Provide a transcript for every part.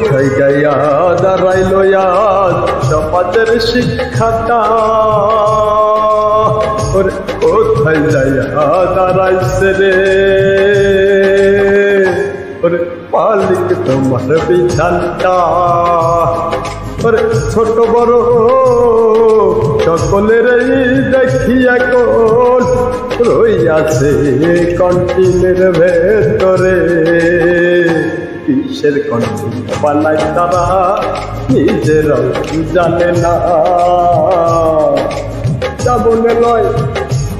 কোথায় গাইয়া দাঁড়াইল আজ সমাজের শিক্ষাটা, ওরে কোথায় যাইয়া দাঁড়াইছে রে, ওরে মালিক তোমার বিধানটা। ওরে ছোট বড় সকলের দেখি এখন রইয়াছে কন্টিনের ভেতরে, কিসের কন্টিন বানায় তারা নিজেরাও জানে না। যাবনে নয়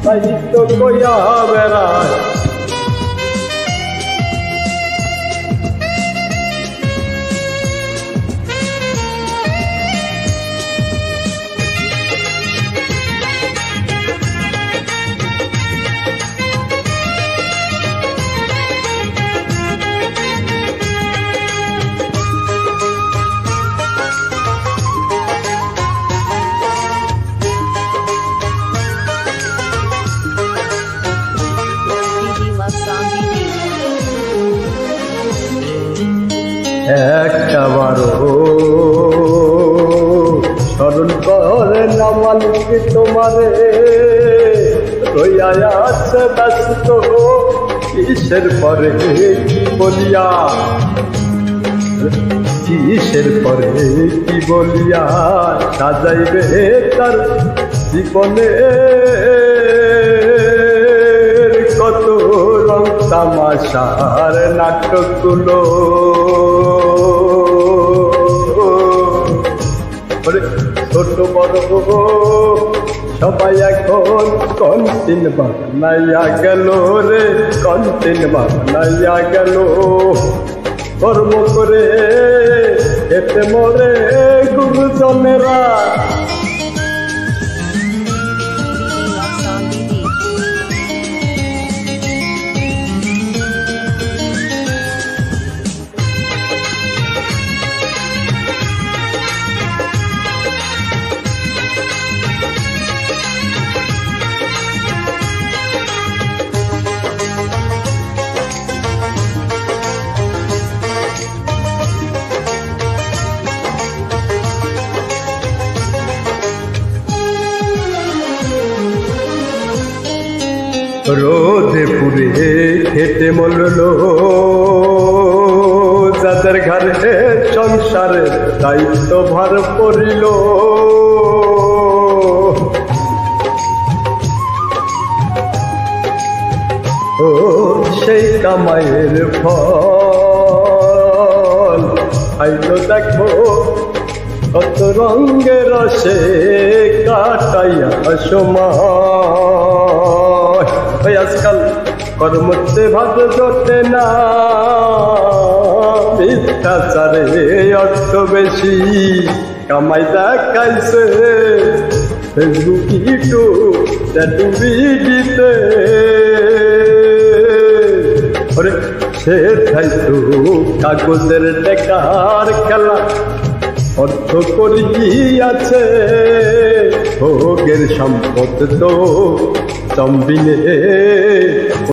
তাই তো কইয়া বেড়ায়, একটাবারও স্মরণ করে না মালিক তোমারে, রইয়া আছে ব্যস্ত কিসের পরে কি বলিয়া, কিসের পরে কি বলিয়া সাজাইবে তার জীবনে কত রং তামাশার নাটকগুলো। ছোট বড় সবাই এখন কন্টিন বানাইয়া গেল রে, কন্টিন বানাইয়া গেল। কর্ম করে এতে মরে গুরুজনেরা, রোদে পুরে খেটে মরল যাদের ঘরে সংসারের দায়িত্ব ভার পড়িল, ও সেই কামাইয়ের ফল খাইল দেখো কত রঙের রসে কাটাইয়া সময়। আজকাল কর্মতে ভাত জোটে না, মিথ্যাচারে অর্থ বেশি কামাই দেখাইছে ফেসবুক ইউটিউব চ্যাটিং ভিডিওতে। ওরে সেটাই তো কাগজের টাকার খেলা, অর্থ করিয়াছে ভোগের সম্পদ তো জম্বিনে।